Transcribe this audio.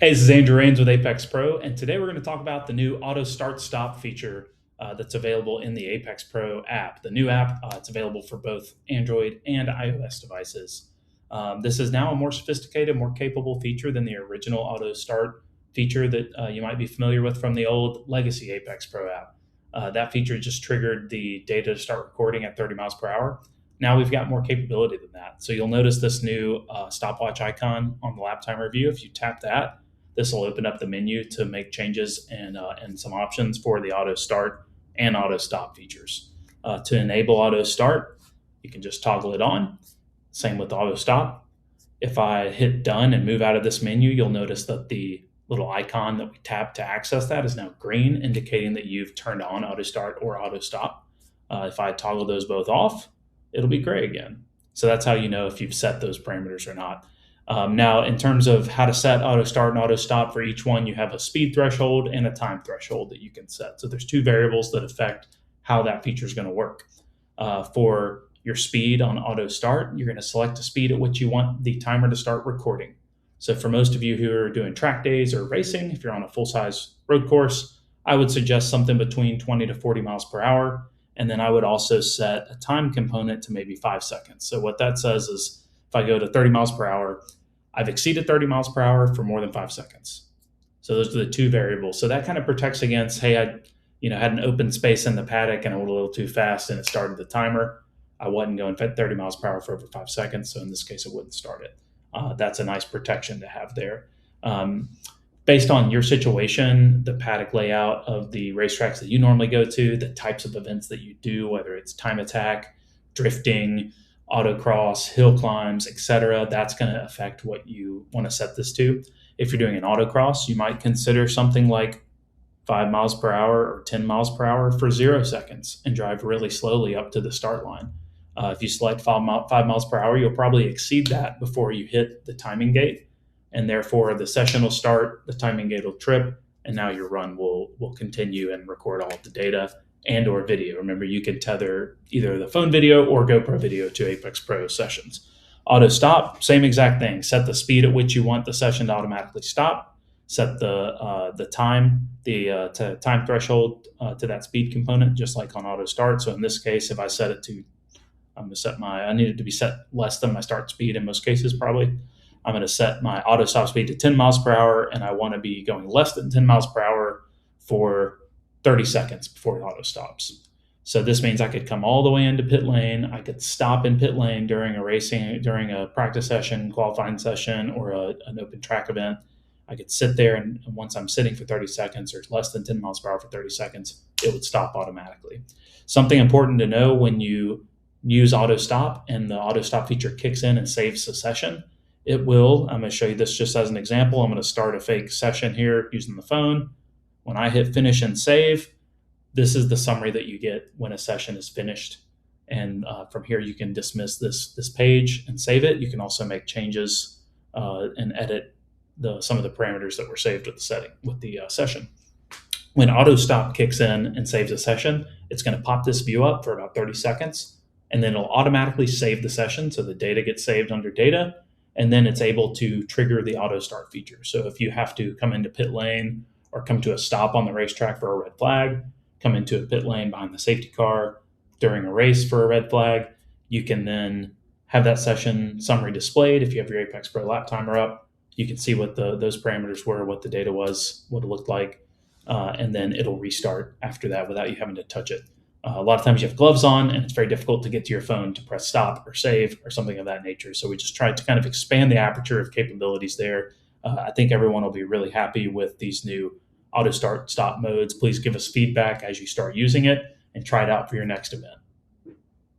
Hey, this is Andrew Rains with Apex Pro, and today we're going to talk about the new auto start stop feature that's available in the Apex Pro app. The new app, it's available for both Android and iOS devices. This is now a more sophisticated, more capable feature than the original auto start feature that you might be familiar with from the old legacy Apex Pro app. That feature just triggered the data to start recording at 30 miles per hour. Now we've got more capability than that. So you'll notice this new stopwatch icon on the lap timer view. If you tap that, this will open up the menu to make changes and some options for the auto start and auto stop features. To enable auto start, you can just toggle it on. Same with auto stop. If I hit done and move out of this menu, you'll notice that the little icon that we tap to access that is now green, indicating that you've turned on auto start or auto stop. If I toggle those both off, it'll be gray again. So that's how you know if you've set those parameters or not. Now, in terms of how to set auto start and auto stop for each one, you have a speed threshold and a time threshold that you can set. So there's two variables that affect how that feature is going to work. For your speed on auto start, you're going to select a speed at which you want the timer to start recording. So for most of you who are doing track days or racing, if you're on a full-size road course, I would suggest something between 20 to 40 miles per hour. And then I would also set a time component to maybe 5 seconds. So what that says is if I go to 30 miles per hour, I've exceeded 30 miles per hour for more than 5 seconds. So those are the two variables. So that kind of protects against, hey, I had an open space in the paddock and I went a little too fast and it started the timer. I wasn't going 30 miles per hour for over 5 seconds. So in this case, it wouldn't start it. That's a nice protection to have there. Based on your situation, the paddock layout of the racetracks that you normally go to, the types of events that you do, whether it's time attack, drifting, autocross, hill climbs, etc., that's going to affect what you want to set this to. If you're doing an autocross, you might consider something like 5 miles per hour or 10 miles per hour for 0 seconds and drive really slowly up to the start line. If you select 5 miles per hour, you'll probably exceed that before you hit the timing gate. And therefore, the session will start, the timing gate will trip, and now your run will continue and record all of the data and or video. Remember, you can tether either the phone video or GoPro video to Apex Pro sessions. Auto stop, same exact thing. Set the speed at which you want the session to automatically stop. Set the time, time threshold to that speed component, just like on auto start. So in this case, if I set it to, I'm going to set I need it to be set less than my start speed in most cases, probably. I'm going to set my auto stop speed to 10 miles per hour, and I want to be going less than 10 miles per hour for 30 seconds before it auto stops. So this means I could come all the way into pit lane. I could stop in pit lane during a practice session, qualifying session, or an open track event. I could sit there, and once I'm sitting for 30 seconds or less than 10 miles per hour for 30 seconds, it would stop automatically. Something important to know when you use auto stop and the auto stop feature kicks in and saves the session, it will. I'm going to show you this just as an example. I'm going to start a fake session here using the phone. When I hit finish and save, this is the summary that you get when a session is finished. And from here, you can dismiss this page and save it. You can also make changes and edit some of the parameters that were saved with the session. When auto stop kicks in and saves a session, it's going to pop this view up for about 30 seconds, and then it'll automatically save the session. So the data gets saved under data, and then it's able to trigger the auto start feature. So if you have to come into pit lane or come to a stop on the racetrack for a red flag, come into a pit lane behind the safety car during a race for a red flag, you can then have that session summary displayed. If you have your Apex Pro lap timer up, you can see what those parameters were, what the data was, what it looked like, and then it'll restart after that without you having to touch it. A lot of times you have gloves on and it's very difficult to get to your phone to press stop or save or something of that nature. So we just tried to kind of expand the aperture of capabilities there. I think everyone will be really happy with these new auto start stop modes. Please give us feedback as you start using it and try it out for your next event.